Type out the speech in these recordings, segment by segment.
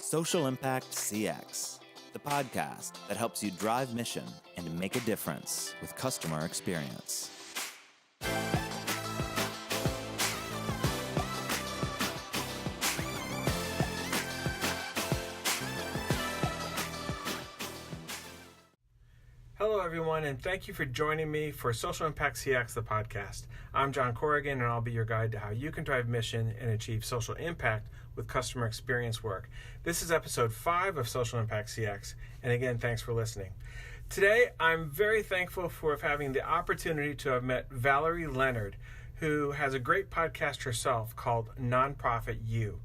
Social Impact CX, the podcast that helps you drive mission and make a difference with customer experience. Hello, everyone, and thank you for joining me for Social Impact CX, the podcast. I'm John Corrigan, and I'll be your guide to how you can drive mission and achieve social impact with customer experience work. This is episode 5 of Social Impact CX, and again, thanks for listening. Today, I'm very thankful for having the opportunity to have met Valerie Leonard, who has a great podcast herself called NonprofitU.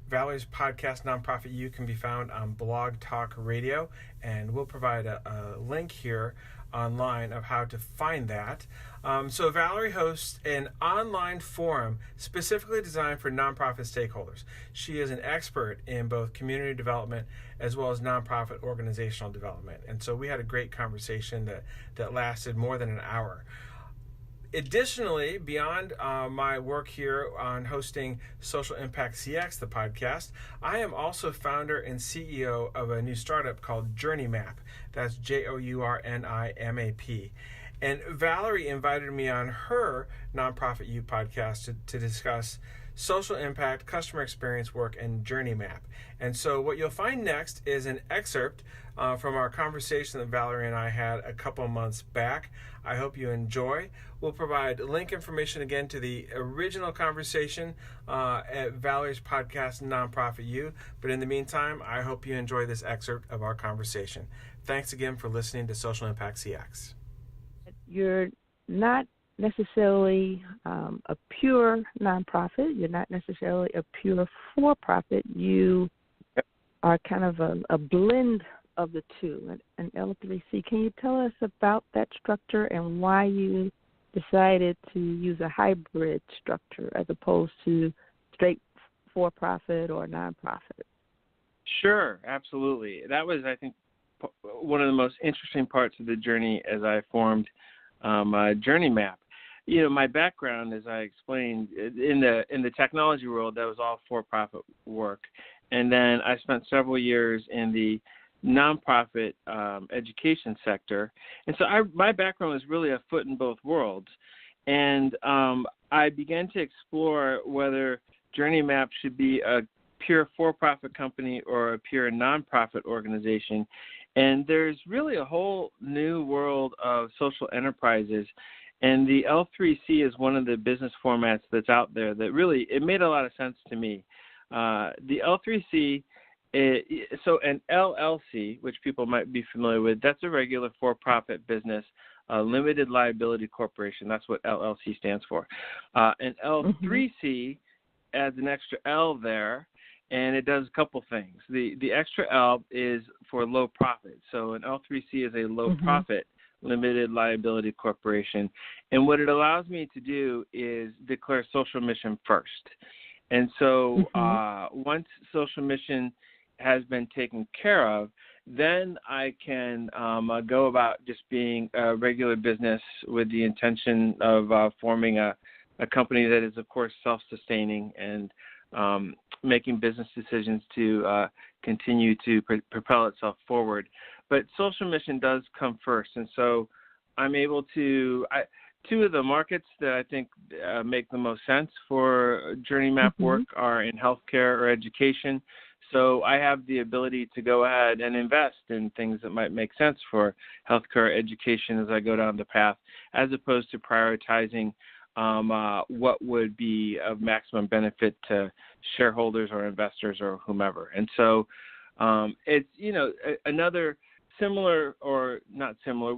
Valerie's podcast, NonprofitU, can be found on Blog Talk Radio, and we'll provide a link here online of how to find that. So Valerie hosts an online forum specifically designed for nonprofit stakeholders. She is an expert in both community development as well as nonprofit organizational development. And so we had a great conversation that lasted more than an hour. Additionally, beyond my work here on hosting Social Impact CX, the podcast, I am also founder and CEO of a new startup called JourneyMap. That's JourneyMap. And Valerie invited me on her NonprofitU podcast to discuss social impact, customer experience work, and JourneyMap. And so what you'll find next is an excerpt from our conversation that Valerie and I had a couple months back. I hope you enjoy. We'll provide link information again to the original conversation at Valerie's podcast, NonprofitU. But in the meantime, I hope you enjoy this excerpt of our conversation. Thanks again for listening to Social Impact CX. You're not necessarily a pure nonprofit. You're not necessarily a pure for-profit. You are kind of a blend of the two, an L3C. Can you tell us about that structure and why you decided to use a hybrid structure as opposed to straight for-profit or nonprofit? Sure, absolutely. That was, I think, one of the most interesting parts of the journey as I formed JourneyMap. You know, my background, as I explained, in the technology world, that was all for-profit work. And then I spent several years in the nonprofit education sector. And so my background was really a foot in both worlds. And I began to explore whether JourneyMap should be a pure for-profit company or a pure nonprofit organization. And there's really a whole new world of social enterprises. And the L3C is one of the business formats that's out there that really, it made a lot of sense to me. The L3C, so an LLC, which people might be familiar with, that's a regular for-profit business, limited liability corporation. That's what LLC stands for. An L3C adds an extra L there, and it does a couple things. The extra L is for low profit. So an L3C is a low profit limited liability corporation. And what it allows me to do is declare social mission first. And so once social mission has been taken care of, then I can go about just being a regular business with the intention of forming a company that is, of course, self-sustaining and making business decisions to continue to propel itself forward. But social mission does come first. And so I'm able to two of the markets that I think make the most sense for JourneyMap work are in healthcare or education. So I have the ability to go ahead and invest in things that might make sense for healthcare or education as I go down the path, as opposed to prioritizing what would be of maximum benefit to shareholders or investors or whomever. And so it's, another similar or not similar,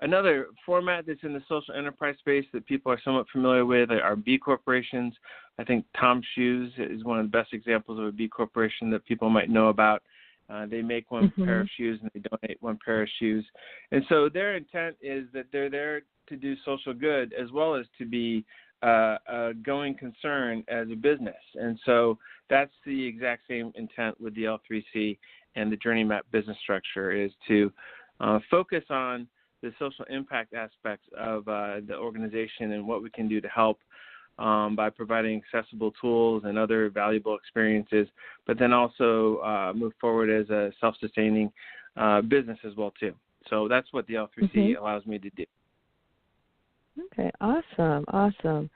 another format that's in the social enterprise space that people are somewhat familiar with are B corporations. I think Tom Shoes is one of the best examples of a B corporation that people might know about. They make one pair of shoes and they donate one pair of shoes. And so their intent is that they're there to do social good as well as to be a going concern as a business. And so that's the exact same intent with the L3C and the JourneyMap business structure, is to focus on the social impact aspects of the organization and what we can do to help by providing accessible tools and other valuable experiences, but then also move forward as a self-sustaining business as well too. So that's what the L3C allows me to do. Okay, awesome.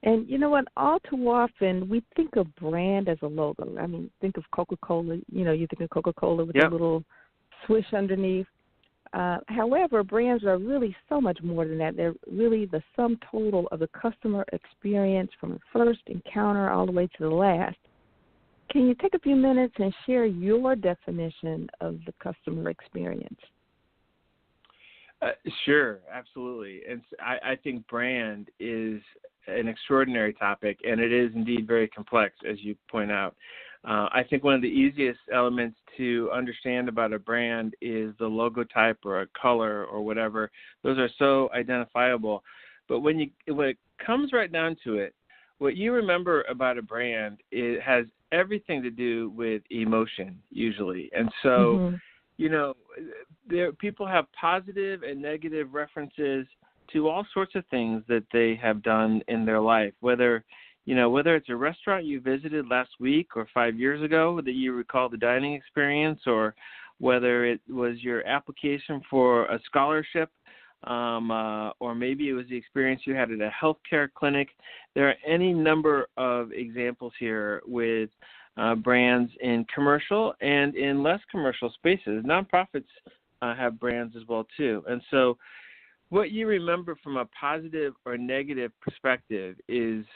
And you know what? All too often we think of brand as a logo. I mean, think of Coca-Cola. You think of Coca-Cola with a little swish underneath. However, brands are really so much more than that. They're really the sum total of the customer experience from the first encounter all the way to the last. Can you take a few minutes and share your definition of the customer experience? Sure, absolutely. And I think brand is an extraordinary topic, and it is indeed very complex, as you point out. I think one of the easiest elements to understand about a brand is the logotype or a color or whatever. Those are so identifiable. But when it comes right down to it, what you remember about a brand, it has everything to do with emotion usually. And so, people have positive and negative references to all sorts of things that they have done in their life, whether it's a restaurant you visited last week or 5 years ago that you recall the dining experience, or whether it was your application for a scholarship, or maybe it was the experience you had at a healthcare clinic. There are any number of examples here with brands in commercial and in less commercial spaces. Nonprofits have brands as well too. And so what you remember from a positive or negative perspective is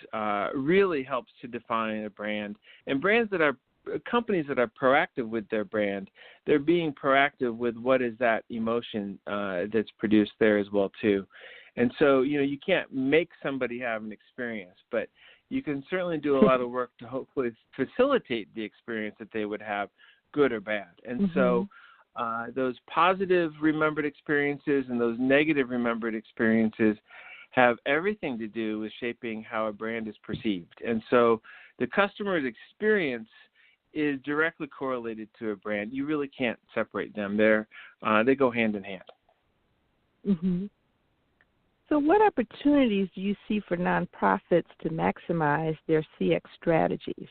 really helps to define a brand. And companies that are proactive with their brand, they're being proactive with what is that emotion that's produced there as well too. And so, you can't make somebody have an experience, but you can certainly do a lot of work to hopefully facilitate the experience that they would have, good or bad. And so those positive remembered experiences and those negative remembered experiences have everything to do with shaping how a brand is perceived. And so the customer's experience is directly correlated to a brand. You really can't separate them. They go hand in hand. So what opportunities do you see for nonprofits to maximize their CX strategies?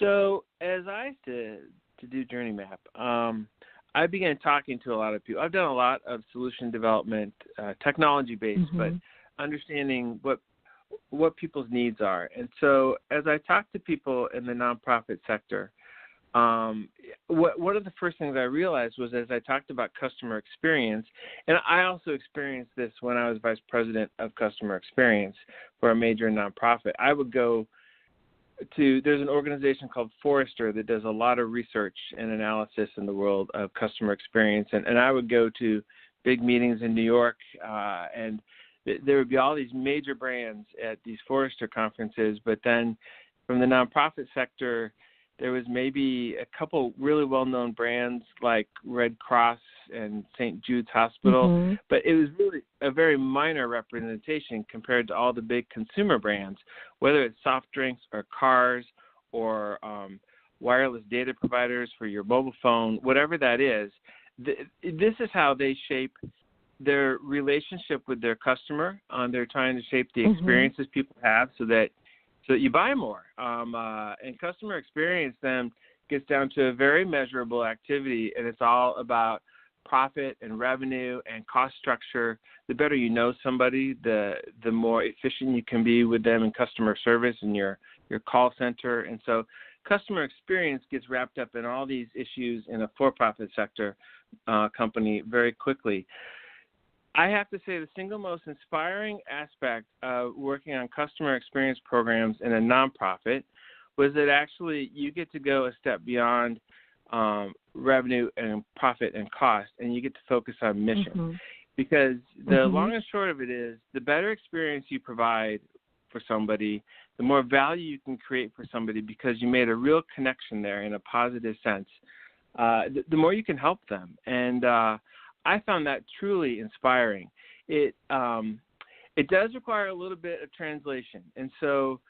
So as I said, to do Journey Map, I began talking to a lot of people. I've done a lot of solution development, technology-based, but understanding what people's needs are. And so as I talk to people in the nonprofit sector, one of the first things I realized was, as I talked about customer experience, and I also experienced this when I was vice president of customer experience for a major nonprofit. I would go there's an organization called Forrester that does a lot of research and analysis in the world of customer experience. And I would go to big meetings in New York, and there would be all these major brands at these Forrester conferences. But then from the nonprofit sector, there was maybe a couple really well-known brands like Red Cross and St. Jude's Hospital, but it was really a very minor representation compared to all the big consumer brands, whether it's soft drinks or cars or wireless data providers for your mobile phone, whatever that is. This is how they shape their relationship with their customer. They're trying to shape the experiences people have so that you buy more. And customer experience then gets down to a very measurable activity, and it's all about profit and revenue and cost structure. The better you know somebody, the more efficient you can be with them in customer service and your call center. And so customer experience gets wrapped up in all these issues in a for-profit sector company very quickly. I have to say the single most inspiring aspect of working on customer experience programs in a nonprofit was that actually you get to go a step beyond revenue and profit and cost, and you get to focus on mission. Because the long and short of it is, the better experience you provide for somebody, the more value you can create for somebody because you made a real connection there in a positive sense, the more you can help them. And I found that truly inspiring. It does require a little bit of translation. And so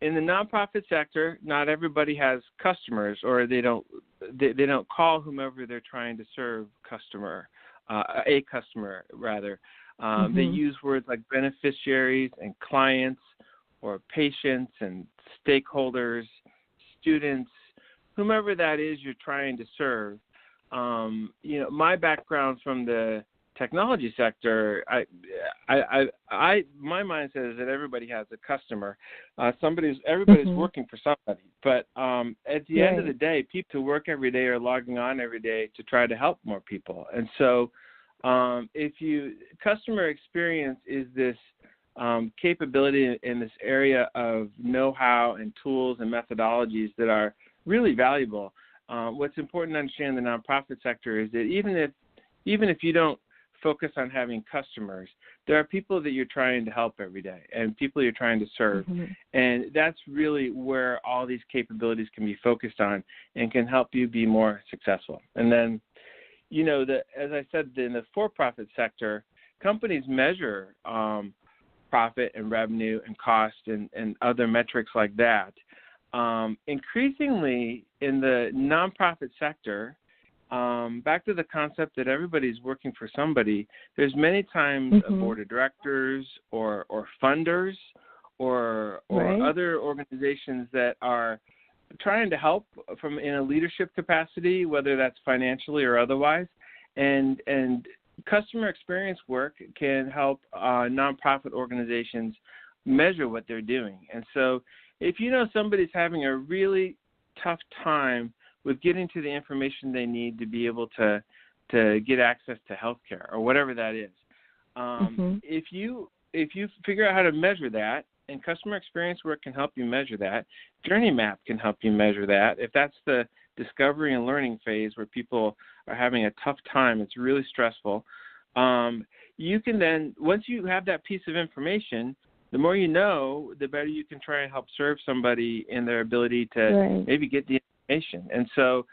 in the nonprofit sector, not everybody has customers, or they don't call whomever they're trying to serve a customer rather. They use words like beneficiaries and clients or patients and stakeholders, students, whomever that is you're trying to serve. My background from the technology sector, my mind says that everybody has a customer. Everybody's working for somebody. But at the end of the day, people who work every day are logging on every day to try to help more people. And so customer experience is this capability in this area of know-how and tools and methodologies that are really valuable. What's important to understand in the nonprofit sector is that even if you don't focus on having customers, there are people that you're trying to help every day and people you're trying to serve. And that's really where all these capabilities can be focused on and can help you be more successful. And then, as I said, in the for-profit sector, companies measure profit and revenue and cost and other metrics like that. Increasingly in the nonprofit sector, back to the concept that everybody's working for somebody, there's many times a board of directors or funders or other organizations that are trying to help in a leadership capacity, whether that's financially or otherwise. And customer experience work can help nonprofit organizations measure what they're doing. And so if somebody's having a really tough time with getting to the information they need to be able to get access to healthcare or whatever that is, if you figure out how to measure that, and customer experience work can help you measure that, Journey Map can help you measure that. If that's the discovery and learning phase where people are having a tough time, it's really stressful, you can then, once you have that piece of information, the more you know, the better you can try and help serve somebody in their ability to maybe get the information. And so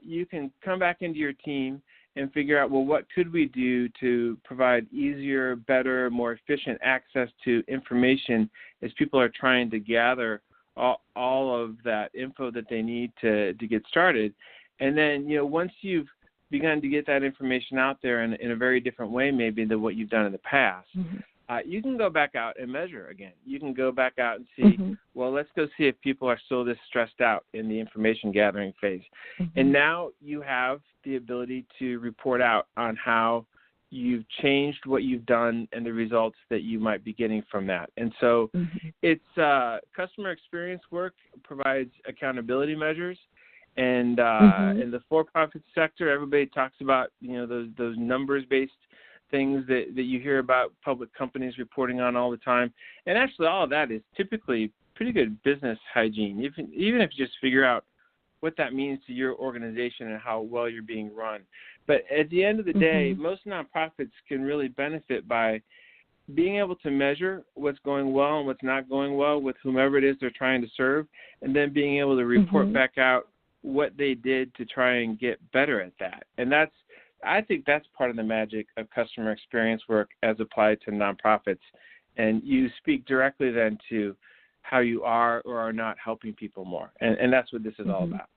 you can come back into your team and figure out, well, what could we do to provide easier, better, more efficient access to information as people are trying to gather all of that info that they need to get started. And then, once you've begun to get that information out there in a very different way maybe than what you've done in the past, you can go back out and measure again. You can go back out and see, well, let's go see if people are still this stressed out in the information gathering phase. And now you have the ability to report out on how you've changed what you've done and the results that you might be getting from that. And so it's customer experience work provides accountability measures. And in the for-profit sector, everybody talks about, those numbers-based things that you hear about public companies reporting on all the time. And actually all of that is typically pretty good business hygiene, even if you just figure out what that means to your organization and how well you're being run. But at the end of the day, most nonprofits can really benefit by being able to measure what's going well and what's not going well with whomever it is they're trying to serve, and then being able to report back out what they did to try and get better at that. And I think that's part of the magic of customer experience work as applied to nonprofits. And you speak directly then to how you are or are not helping people more. And that's what this is all about.